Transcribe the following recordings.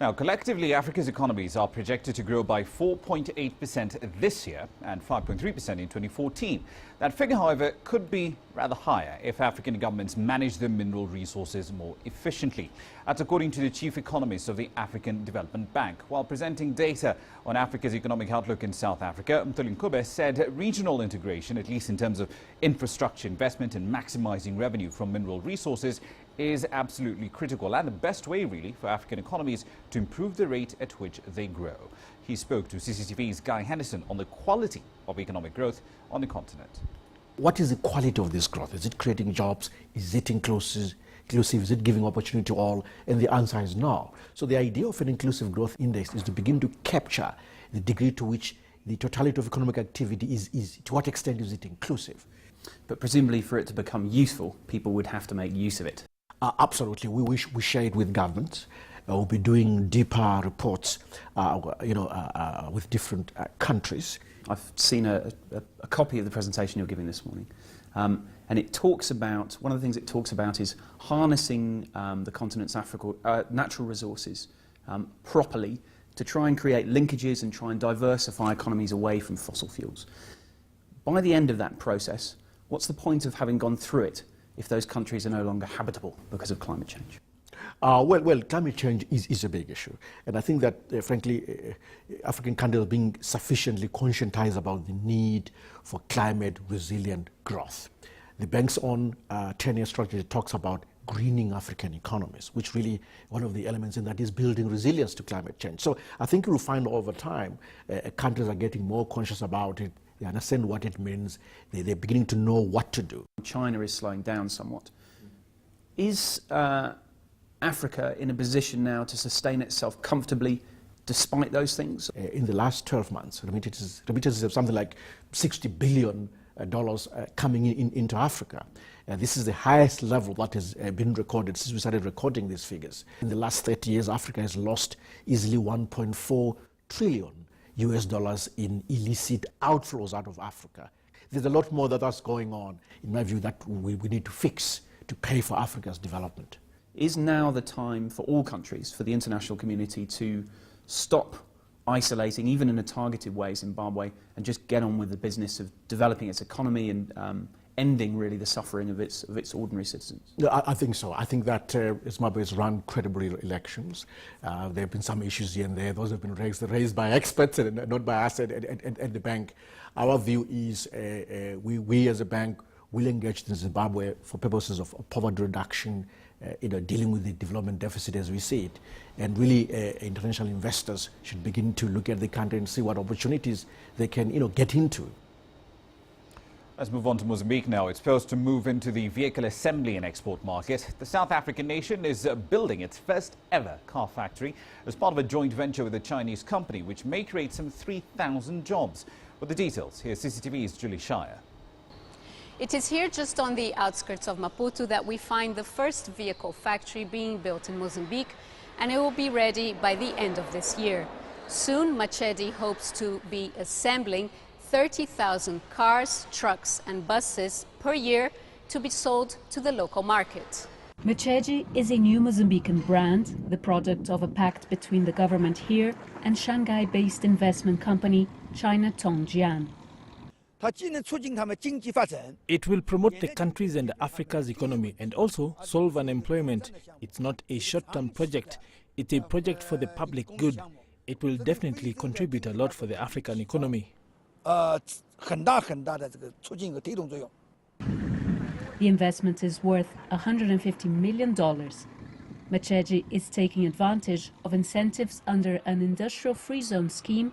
Now, collectively, Africa's economies are projected to grow by 4.8% this year and 5.3% in 2014. That figure, however, could be rather higher if African governments manage their mineral resources more efficiently. That's according to the chief economist of the African Development Bank. While presenting data on Africa's economic outlook in South Africa, Mthuli said regional integration, at least in terms of infrastructure investment and maximizing revenue from mineral resources, is absolutely critical and the best way, really, for African economies to improve the rate at which they grow. He spoke to CCTV's Guy Henderson on the quality of economic growth on the continent. What is the quality of this growth? Is it creating jobs? Is it inclusive? Is it giving opportunity to all? And the answer is no. So the idea of an inclusive growth index is to begin to capture the degree to which the totality of economic activity is to what extent is it inclusive. But presumably for it to become useful, people would have to make use of it. Absolutely. We share it with governments. We'll be doing deeper reports, with different countries. I've seen a copy of the presentation you're giving this morning. And it talks about, one of the things it talks about is harnessing the continent's natural resources properly to try and create linkages and try and diversify economies away from fossil fuels. By the end of that process, what's the point of having gone through it if those countries are no longer habitable because of climate change? Well, climate change is a big issue. And I think that, frankly, African countries are being sufficiently conscientized about the need for climate-resilient growth. The bank's own 10-year strategy talks about greening African economies, which really, one of the elements in that is building resilience to climate change. So I think you'll find over time, countries are getting more conscious about it. They understand what it means. They're beginning to know what to do. China is slowing down somewhat. Is Africa in a position now to sustain itself comfortably despite those things? In the last 12 months, remittances have something like $60 billion coming into Africa. This is the highest level that has been recorded since we started recording these figures. In the last 30 years, Africa has lost easily $1.4 trillion in illicit outflows out of Africa. There's a lot more that's going on, in my view, that we need to fix to pay for Africa's development. Is now the time for all countries, for the international community, to stop isolating, even in a targeted way, Zimbabwe, and just get on with the business of developing its economy and ending really the suffering of its ordinary citizens? No, I think so. I think that Zimbabwe has run credible elections. There have been some issues here and there. Those have been raised by experts and not by us at the bank. Our view is we as a bank will engage in Zimbabwe for purposes of poverty reduction, dealing with the development deficit as we see it. And really, international investors should begin to look at the country and see what opportunities they can get into. Let's move on to Mozambique now. It's supposed to move into the vehicle assembly and export market. The South African nation is building its first ever car factory as part of a joint venture with a Chinese company, which may create some 3,000 jobs. With the details, here's CCTV's Julie Shire. It is here just on the outskirts of Maputo that we find the first vehicle factory being built in Mozambique, and it will be ready by the end of this year. Soon, Machedi hopes to be assembling 30,000 cars, trucks and buses per year to be sold to the local market. Machedi is a new Mozambican brand, the product of a pact between the government here and Shanghai-based investment company China Tongjian. It will promote the country's and Africa's economy and also solve unemployment. It's not a short-term project, it's a project for the public good. It will definitely contribute a lot for the African economy. The investment is worth $150 million. Machedi is taking advantage of incentives under an industrial free zone scheme,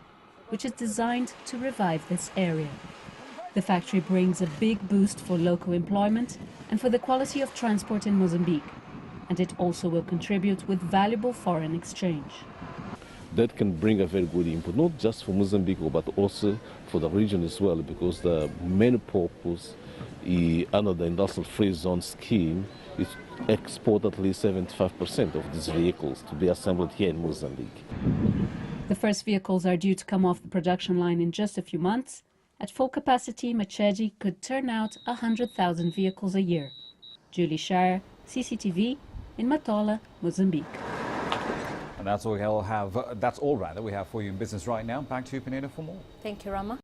which is designed to revive this area. The factory brings a big boost for local employment and for the quality of transport in Mozambique, and it also will contribute with valuable foreign exchange. That can bring a very good input, not just for Mozambique, but also for the region as well, because the main purpose under the industrial free zone scheme is to export at least 75% of these vehicles to be assembled here in Mozambique. The first vehicles are due to come off the production line in just a few months. At full capacity, Machedi could turn out 100,000 vehicles a year. Julie Shire, CCTV, in Matola, Mozambique. And that's all we have for you in business right now. Back to you, Pineda, for more. Thank you, Rama.